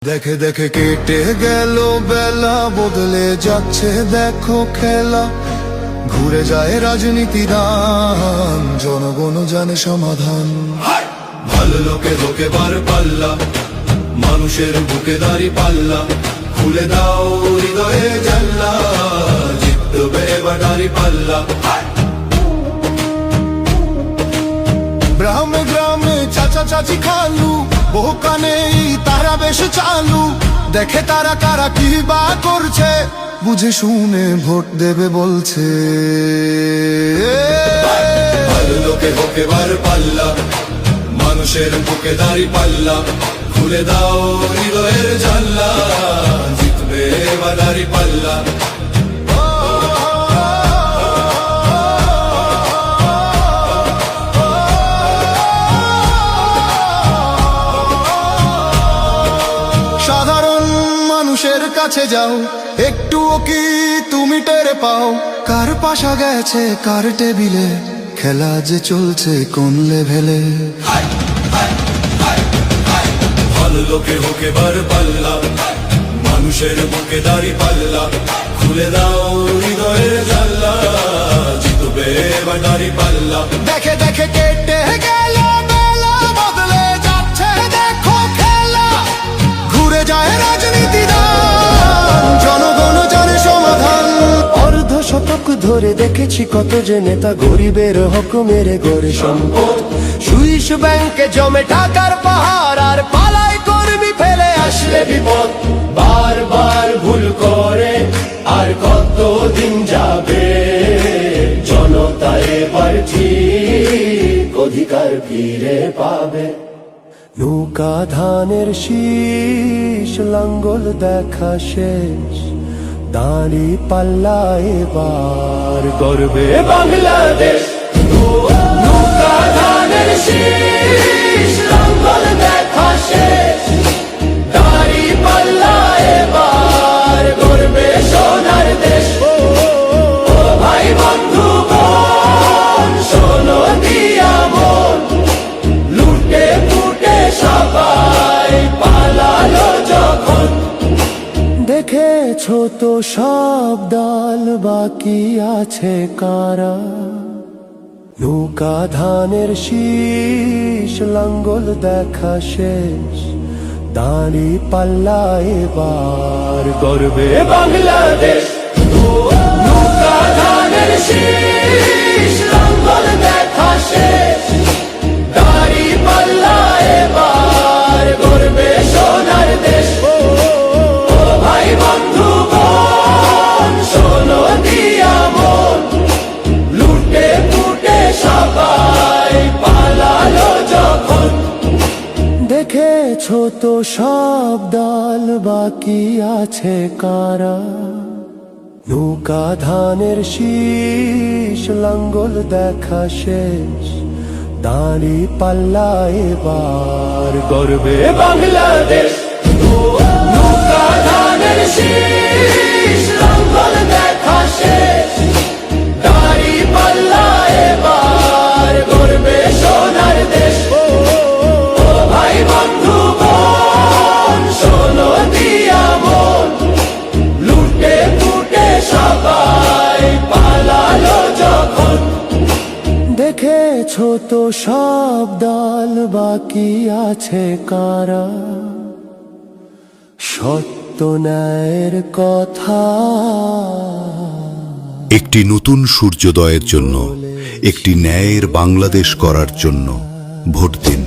দেখে দেখে কেটে গেল বেলা, বদলে যাচ্ছে দেখো খেলা। ঘুরে যায় রাজনীতি রান, জনগণ জানে সমাধান। ভালো লোকে ধোকে বার পাল্লা, মানুষের বুকে দাঁড়ি পাল্লা। খুলে দাও হৃদয়ে জানলা, জিতবে এবার দাঁড়ি পাল্লা। গ্রামে গ্রামে চাচা চাচি খালু, বহু কানে তারা বেশ চালু। দেখে তারা কারা কি বা করছে, বুঝে শুনে ভোট দেবে বলছে। ভালো লোকে হোকে বার পাল্লা, মানুষের বুকে দাঁড়ি পাল্লা। খুলে দাও হৃদয়ের জানলা, জিতবে এবার দাঁড়ি পাল্লা। সাধারণ মানুষের কাছে যাও, একটুও কি তুমি টের পাও? কার পাশা গেছে কার টেবিলে, খেলা যে চলছে কোন লেভেলে। ভালো লোকে হোকে বার পাল্লা, মানুষের বুকে দাঁড়ি পাল্লা। খুলে দাও হৃদয়ের জানলা, জিতবে এবার দাঁড়ি পাল্লা। দেখে দেখে কেটে গেল বেলা, বদলে যাচ্ছে দেখো খেলা। ঘুরে যায় রাজনীতি রান, জনগণ জানে সমাধান। অর্ধ শতক ধরে দেখেছি কত যে নেতা গরিবের হক মেরে গড়ে সম্পদ। সুইস ব্যাংকে জমে টাকার পাহাড়, আর পালায় কর্মী ফেলে আসলে বিপদ। বারবার ভুল করে আর কতদিন যাবে, জনতা এবার ঠিক অধিকার ফিরে পাবে। নৌকা ধানের শীষ, লাঙ্গল দেখা শেষ, দাঁড়ি পাল্লা এবার গর্বে বাংলাদেশ। নৌকা ধানের শীষ, লাঙ্গল দেখা শেষ, দাঁড়ি পাল্লা এবার গর্বে সোনার দেশ। ও ভাই বন্ধু বোন, শোনো দিয়া মন, লুটে পুটে সবাই পালালো যখন। দেখেছো তো সব দল, বাকি আছে কারা? নৌকা ধানের শীষ, লাঙ্গল দেখা শেষ, দাঁড়ি পাল্লা এবার গর্বে বাংলাদেশ। নৌকা ধানের শীষ, লাঙ্গল দেখা শেষ, দাঁড়ি পাল্লা এবার গর্বে সোনার দেশ। ভাই বন্ধু বোন, শোনো দিয়া মন, লুটে পুটে সবাই পালালো যখন। দেখেছো তো সব দল, বাকি আছে কারা? নৌকা ধানের শীষ, লাঙ্গল দেখা শেষ, দাঁড়ি পাল্লা এবার গর্বে বাংলাদেশ। নৌকা ধানের শীষ, লাঙ্গল দেখা শেষ, দাঁড়ি পাল্লা এবার গর্বে সোনার দেশ। ভাই বন্ধু বোন, শোনো দিয়া মন, লুটে পুটে সবাই পালালো যখন। দেখেছো তো সব দল, বাকি আছে কারা? সত্য ন্যায়ের কথা। একটি নতুন সূর্যোদয়ের জন্য, একটি ন্যায়ের বাংলাদেশ করার জন্য ভোট দিন।